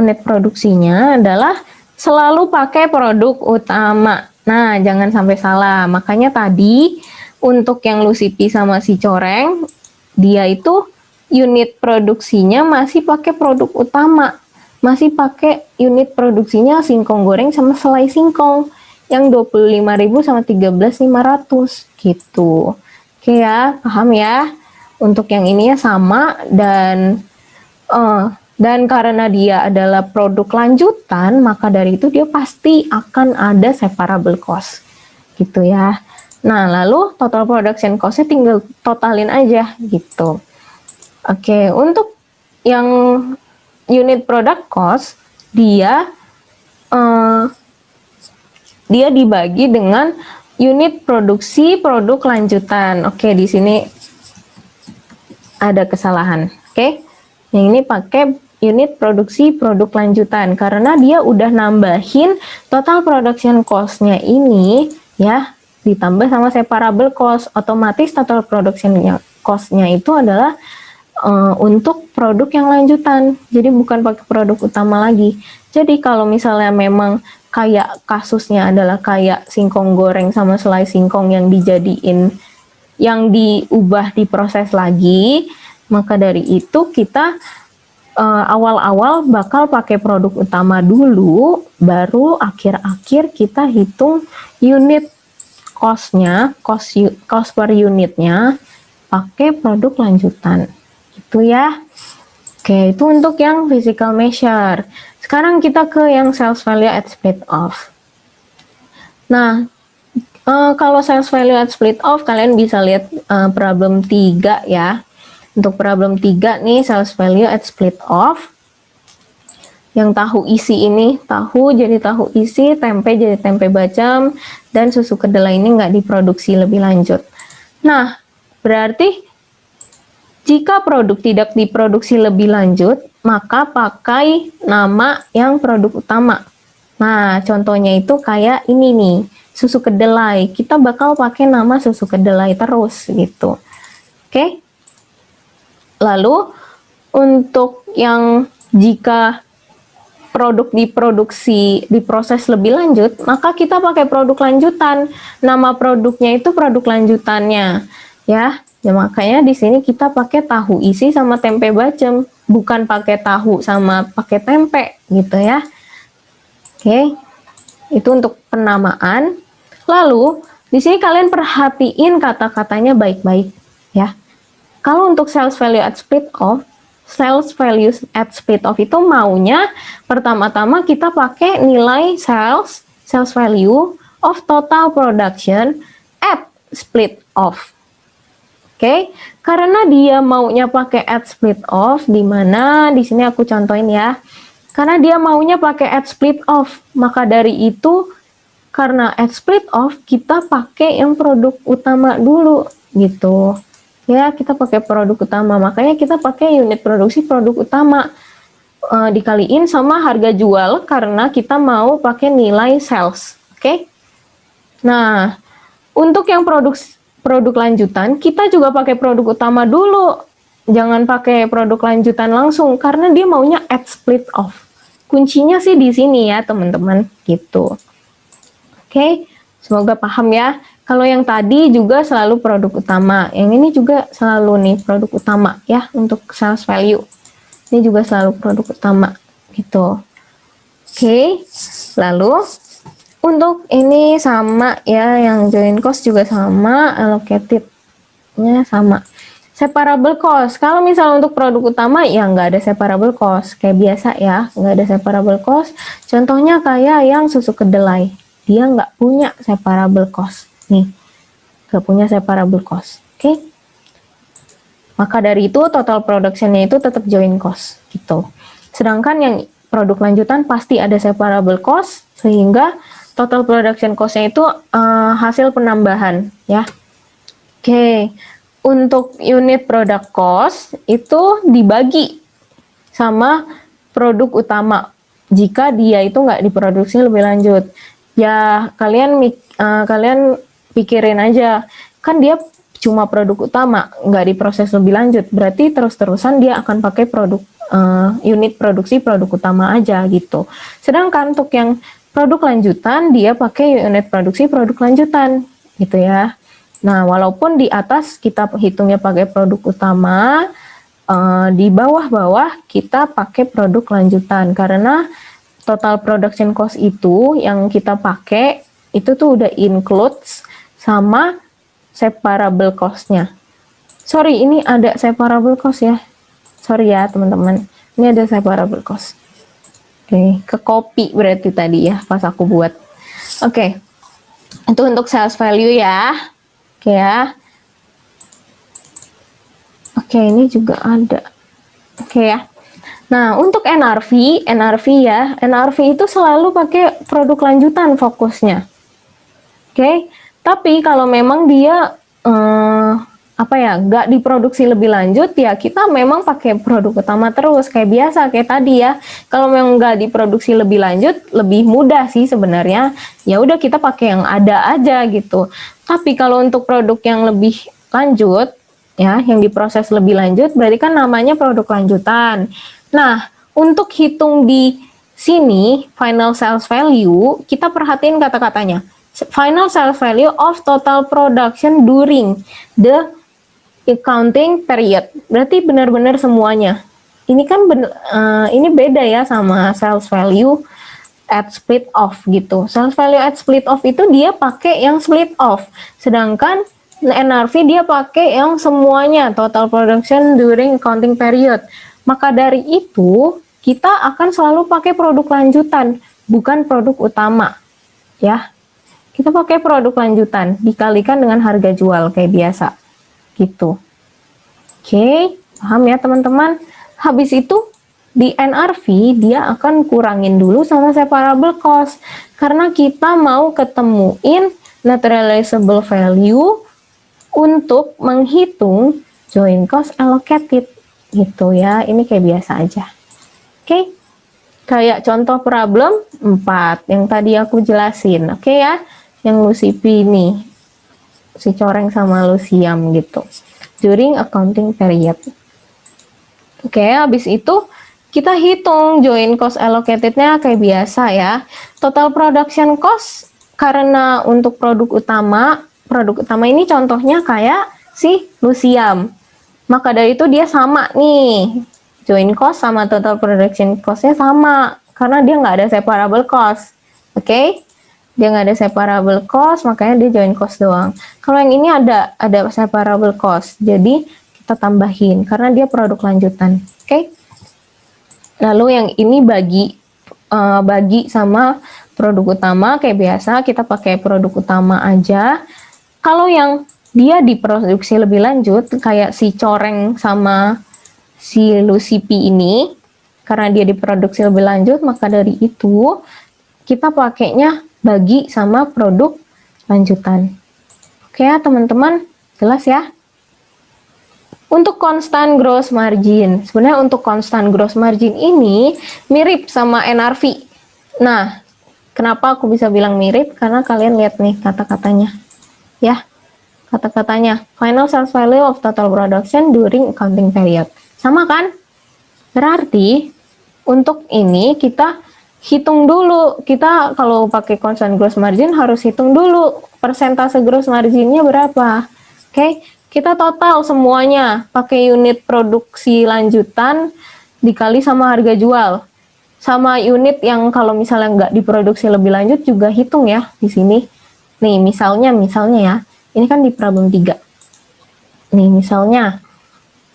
adalah selalu pakai produk utama. Nah, jangan sampai salah. Makanya tadi untuk yang Lucipi sama si Coreng, dia itu unit produksinya masih pakai produk utama. Masih pakai unit produksinya singkong goreng sama selai singkong yang 25.000 sama 13.500 gitu. Oke ya, paham ya? Untuk yang ini ya sama dan karena dia adalah produk lanjutan, maka dari itu dia pasti akan ada separable cost gitu ya. Nah, lalu total production cost-nya tinggal totalin aja gitu. Oke, untuk yang unit product cost, dia dibagi dengan unit produksi produk lanjutan. Oke, di sini ada kesalahan. Oke, yang ini pakai unit produksi produk lanjutan karena dia udah nambahin total production cost-nya ini ya, ditambah sama separable cost, otomatis total production cost-nya itu adalah untuk produk yang lanjutan, jadi bukan pakai produk utama lagi. Jadi kalau misalnya memang kayak kasusnya adalah kayak singkong goreng sama selai singkong yang diubah diproses lagi, maka dari itu kita awal-awal bakal pakai produk utama dulu, baru akhir-akhir kita hitung unit cost-nya, cost per unitnya pakai produk lanjutan gitu ya. Oke, itu untuk yang physical measure. Sekarang kita ke yang sales value at split off. Nah, kalau sales value at split off, kalian bisa lihat problem 3 ya. Untuk problem 3 nih, sales value at split off. Yang tahu isi ini, tahu jadi tahu isi, tempe jadi tempe bacem, dan susu kedelai ini nggak diproduksi lebih lanjut. Nah, berarti jika produk tidak diproduksi lebih lanjut, maka pakai nama yang produk utama. Nah, contohnya itu kayak ini nih, susu kedelai. Kita bakal pakai nama susu kedelai terus gitu. Oke? Lalu, untuk yang jika produk diproses lebih lanjut, maka kita pakai produk lanjutan. Nama produknya itu produk lanjutannya, ya. Ya makanya di sini kita pakai tahu isi sama tempe bacem, bukan pakai tahu sama pakai tempe gitu ya. Oke. Itu untuk penamaan. Lalu di sini kalian perhatiin kata-katanya baik-baik ya. Kalau untuk sales value at split off itu maunya pertama-tama kita pakai nilai sales value of total production at split off. Oke, karena dia maunya pakai at split off, di mana di sini aku contohin ya. Karena dia maunya pakai at split off, maka dari itu karena at split off kita pakai yang produk utama dulu gitu. Ya, kita pakai produk utama, makanya kita pakai unit produksi produk utama dikaliin sama harga jual karena kita mau pakai nilai sales. Oke? Nah, untuk yang produk lanjutan, kita juga pakai produk utama dulu. Jangan pakai produk lanjutan langsung karena dia maunya at split off. Kuncinya sih di sini ya, teman-teman, gitu. Oke, semoga paham ya. Kalau yang tadi juga selalu produk utama, yang ini juga selalu nih produk utama ya untuk sales value. Ini juga selalu produk utama gitu. Oke, lalu untuk ini sama ya, yang join cost juga sama, allocated-nya sama. Separable cost, kalau misalnya untuk produk utama ya nggak ada separable cost, kayak biasa ya, nggak ada separable cost. Contohnya kayak yang susu kedelai, dia nggak punya separable cost. Nih, nggak punya separable cost. Oke. Maka dari itu total production-nya itu tetap join cost gitu. Sedangkan yang produk lanjutan pasti ada separable cost, sehingga total production cost-nya itu hasil penambahan ya. Oke. Untuk unit product cost itu dibagi sama produk utama jika dia itu nggak diproduksi lebih lanjut. Ya, kalian pikirin aja, kan dia cuma produk utama, nggak diproses lebih lanjut, berarti terus-terusan dia akan pakai produk unit produksi produk utama aja gitu. Sedangkan untuk yang produk lanjutan, dia pakai unit produksi produk lanjutan gitu ya. Nah, walaupun di atas kita hitungnya pakai produk utama, di bawah-bawah kita pakai produk lanjutan, karena total production cost itu yang kita pakai itu tuh udah includes sama separable cost-nya. Sorry, ini ada separable cost ya. Sorry ya teman-teman, ini ada separable cost. Oke, ke copy berarti tadi ya pas aku buat. Oke, itu untuk sales value ya. Oke ya. Oke, ini juga ada. Oke ya. Nah, untuk NRV ya, NRV itu selalu pakai produk lanjutan fokusnya. Oke, tapi kalau memang dia nggak diproduksi lebih lanjut, ya kita memang pakai produk utama terus kayak biasa kayak tadi ya. Kalau memang nggak diproduksi lebih lanjut, lebih mudah sih sebenarnya. Ya udah kita pakai yang ada aja gitu. Tapi kalau untuk produk yang lebih lanjut, ya yang diproses lebih lanjut, berarti kan namanya produk lanjutan. Nah, untuk hitung di sini final sales value, kita perhatiin kata-katanya. Final sales value of total production during the accounting period. Berarti benar-benar semuanya. Ini kan ini beda ya sama sales value at split off gitu. Sales value at split off itu dia pakai yang split off. Sedangkan NRV dia pakai yang semuanya, total production during accounting period. Maka dari itu, kita akan selalu pakai produk lanjutan, bukan produk utama. Ya. Kita pakai produk lanjutan, dikalikan dengan harga jual kayak biasa. Gitu. Oke, paham ya teman-teman? Habis itu, di NRV, dia akan kurangin dulu sama separable cost. Karena kita mau ketemuin net realizable value untuk menghitung joint cost allocated. Gitu ya, ini kayak biasa aja. Oke, kayak contoh problem 4 yang tadi aku jelasin. Oke ya, yang Lucipi ini, si Coreng sama Luciam gitu. During accounting period. Oke, habis itu kita hitung joint cost allocated-nya kayak biasa ya. Total production cost karena untuk produk utama ini contohnya kayak si Luciam. Maka dari itu dia sama nih. Joint cost sama total production cost-nya sama karena dia nggak ada separable cost. Oke? Dia nggak ada separable cost, makanya dia joint cost doang. Kalau yang ini ada separable cost, jadi kita tambahin karena dia produk lanjutan. Oke? Lalu yang ini bagi sama produk utama kayak biasa, kita pakai produk utama aja. Kalau yang dia diproduksi lebih lanjut, kayak si Coreng sama si Lucipi ini, karena dia diproduksi lebih lanjut, maka dari itu kita pakainya bagi sama produk lanjutan. Oke ya teman-teman, jelas ya? Untuk constant gross margin, sebenarnya untuk constant gross margin ini mirip sama NRV. Nah, kenapa aku bisa bilang mirip? Karena kalian lihat nih kata-katanya. Ya, kata-katanya, final sales value of total production during accounting period. Sama kan? Berarti, untuk ini kita hitung dulu, kita kalau pakai constant gross margin harus hitung dulu persentase gross marginnya berapa. Oke, kita total semuanya pakai unit produksi lanjutan dikali sama harga jual, sama unit yang kalau misalnya nggak diproduksi lebih lanjut juga hitung ya di sini. Nih misalnya ya, ini kan di problem 3. Nih misalnya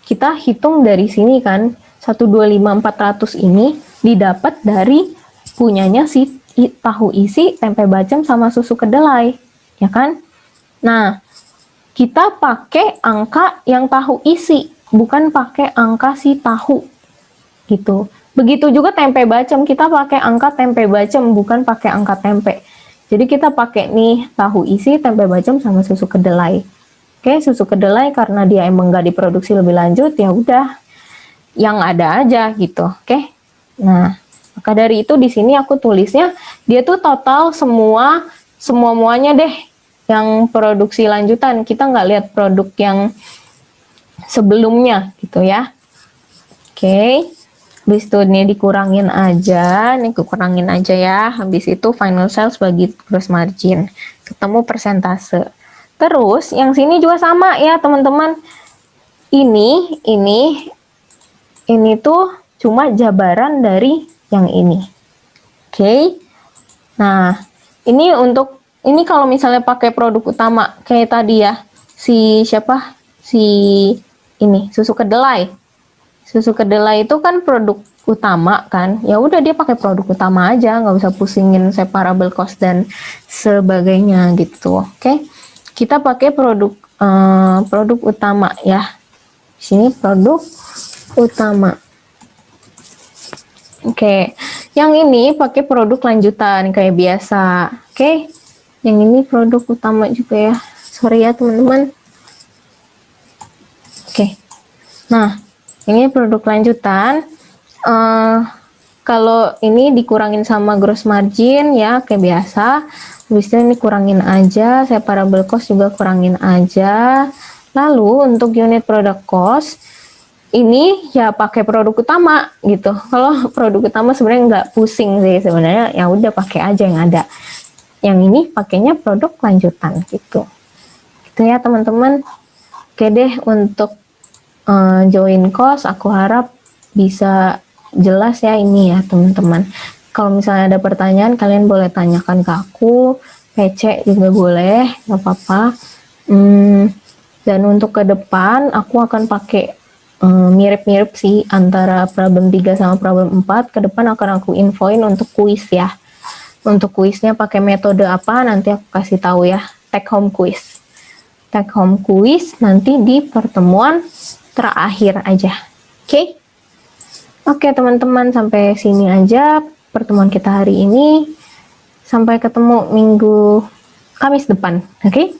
kita hitung dari sini kan 125.400 ini didapat dari punyanya si tahu isi, tempe bacem sama susu kedelai, ya kan? Nah, kita pakai angka yang tahu isi, bukan pakai angka si tahu, gitu. Begitu juga tempe bacem, kita pakai angka tempe bacem, bukan pakai angka tempe. Jadi kita pakai nih tahu isi, tempe bacem sama susu kedelai. Oke, susu kedelai karena dia emang nggak diproduksi lebih lanjut, ya udah, yang ada aja gitu. Oke, nah. Maka dari itu di sini aku tulisnya dia tuh total semuanya deh. yang produksi lanjutan, kita nggak lihat produk yang sebelumnya gitu ya. Oke, habis itu ini dikurangin aja, ya. Habis itu final sales bagi gross margin, ketemu persentase. Terus yang sini juga sama ya teman-teman. Ini tuh cuma jabaran dari yang ini. Oke. Nah, ini kalau misalnya pakai produk utama kayak tadi ya, si susu kedelai. Susu kedelai itu kan produk utama kan, ya udah dia pakai produk utama aja, nggak usah pusingin separable cost dan sebagainya gitu. Oke, kita pakai produk utama ya. Sini produk utama. Oke, yang ini pakai produk lanjutan kayak biasa. Oke, yang ini produk utama juga ya. Sorry ya teman-teman. Oke, nah ini produk lanjutan. Kalau ini dikurangin sama gross margin ya kayak biasa. Habis itu ini kurangin aja, separable cost juga kurangin aja. Lalu untuk unit product cost ini ya pakai produk utama gitu. Kalau produk utama sebenarnya nggak pusing sih sebenarnya, ya udah pakai aja yang ada. Yang ini pakainya produk lanjutan gitu. Gitu ya teman-teman. Oke deh, untuk join cost aku harap bisa jelas ya ini ya teman-teman. Kalau misalnya ada pertanyaan kalian boleh tanyakan ke aku, PC juga boleh, nggak apa-apa. Dan untuk ke depan aku akan pakai mirip-mirip sih antara problem 3 sama problem 4. Ke depan akan aku infoin untuk kuis ya. Untuk kuisnya pakai metode apa nanti aku kasih tahu ya. Take home quiz. Take home quiz nanti di pertemuan terakhir aja. Oke? Oke teman-teman, sampai sini aja pertemuan kita hari ini. Sampai ketemu minggu Kamis depan. Oke?